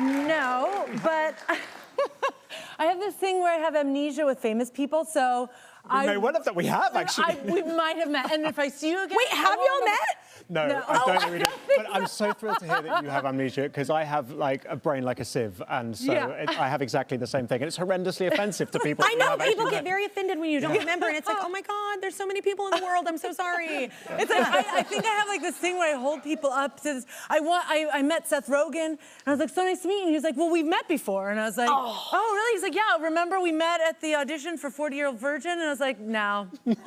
No, but I have this thing where I have amnesia with famous people, so We may well have that. We have, actually. we might have met, and if I see you again... Wait, have y'all met? No, No. I don't Oh, know. I don't think But I'm so thrilled to hear that you have amnesia, because I have like a brain like a sieve, and so Yeah. I have exactly the same thing, and it's horrendously offensive to people. I know, who have people actually get met. very offended when you don't remember, and it's like, oh my God, there's so many people in the world, I'm so sorry. It's like, I think I have like this thing where I hold people up to this. I met Seth Rogen, and I was like, so nice to meet you. And he was like, well, we've met before. And I was like, oh really? He's like, yeah, remember we met at the audition for 40-Year-Old Virgin? And I was like, no. Nope,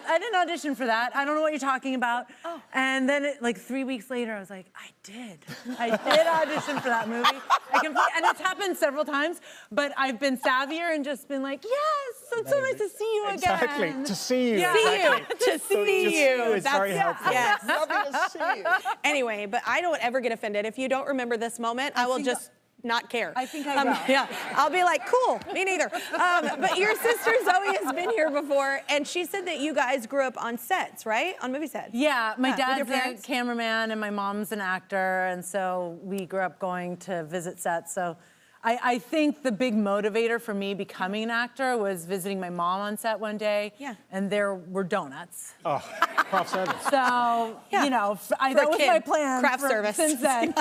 I didn't audition for that. I don't know what you're talking about. And then like 3 weeks later, I was like, I did audition for that movie. And it's happened several times, but I've been savvier and just been like, yes, it's so nice to see you again. Exactly, to see you. Yeah. Exactly. To see you. It's very helpful. Yes. Lovely to see you. Anyway, but I don't ever get offended. If you don't remember this moment, I will think just not care. I think I will. Yeah, I'll be like, cool, me neither. But your sister Zoe has been here before, and she said that you guys grew up on sets, right? On movie sets. Yeah, my with your dad's a parents? cameraman and my mom's an actor, and so we grew up going to visit sets. So I think the big motivator for me becoming an actor was visiting my mom on set one day, and there were donuts. Oh, craft service. So, you know, that was kid, my plan craft service. since then.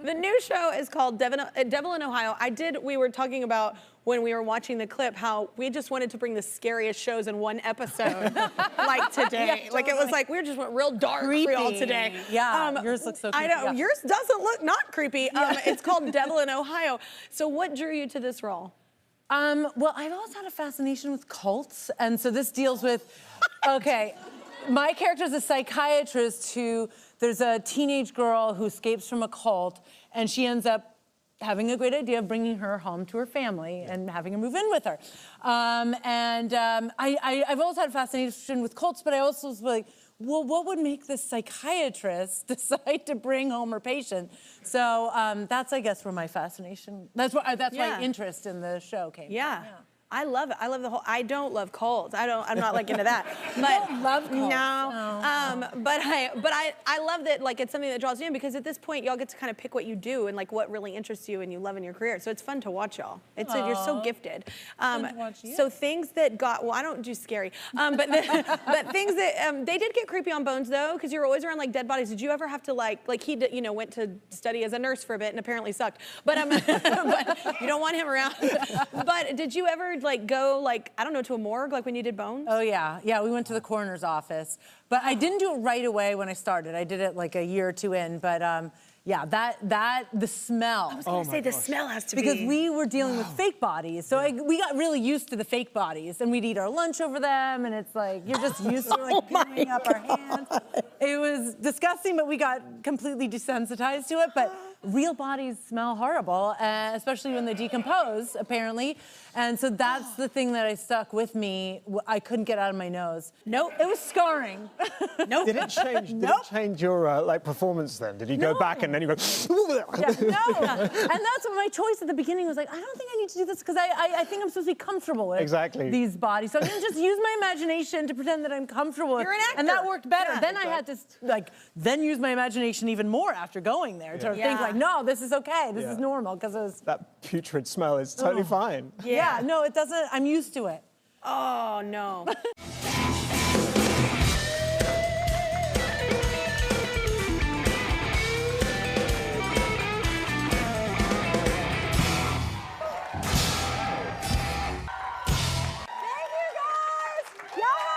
The new show is called Devil in Ohio. We were talking about when we were watching the clip how we just wanted to bring the scariest shows in one episode, like today. Yeah, Like it was like we just went real dark for y'all today. Yeah, yours looks so creepy. I know, yours doesn't look not creepy. It's called Devil in Ohio. So what drew you to this role? Well, I've always had a fascination with cults, and so this deals with, okay, my character is a psychiatrist there's a teenage girl who escapes from a cult, and she ends up having a great idea of bringing her home to her family and having her move in with her. I've always had a fascination with cults, but I also was like, well, what would make this psychiatrist decide to bring home her patient? So that's, I guess, where my fascination, that's my interest in the show came from. Yeah. I love it. I love the whole. I don't love cults. I'm not like into that. But don't love cults. No. But I love that. Like it's something that draws you in because at this point y'all get to kind of pick what you do and like what really interests you and you love in your career. So it's fun to watch y'all. You're so gifted. Fun to watch you. So things that I don't do scary. But things that they did get creepy on Bones though because you were always around like dead bodies. Did you ever have to like he went to study as a nurse for a bit and apparently sucked. But but you don't want him around. But did you ever like go like I don't know to a morgue like when you did Bones? Oh yeah, we went to the coroner's office, but I didn't do it right away when I started. I did it like a year or two in, but yeah, the smell. I was gonna say the smell has to be because we were dealing with fake bodies, so we got really used to the fake bodies, and we'd eat our lunch over them, and it's like you're just used to like giving up our hands. It was disgusting, but we got completely desensitized to it. But real bodies smell horrible, especially when they decompose, apparently. And so that's the thing that I stuck with me. I couldn't get out of my nose. Nope. It was scarring. Nope. Did it change your like performance then? Did you go back and then you go? Yeah, no. And that's what my choice at the beginning was like. I don't think I need to do this because I think I'm supposed to be comfortable with these bodies. So I'm gonna just use my imagination to pretend that I'm comfortable with. You're an actor. And that worked better. Yeah, then I had to then use my imagination even more after going there to think like, no, this is okay. This is normal because it was that putrid smell is totally fine. Yeah, no, it doesn't. I'm used to it. Oh no. Y'all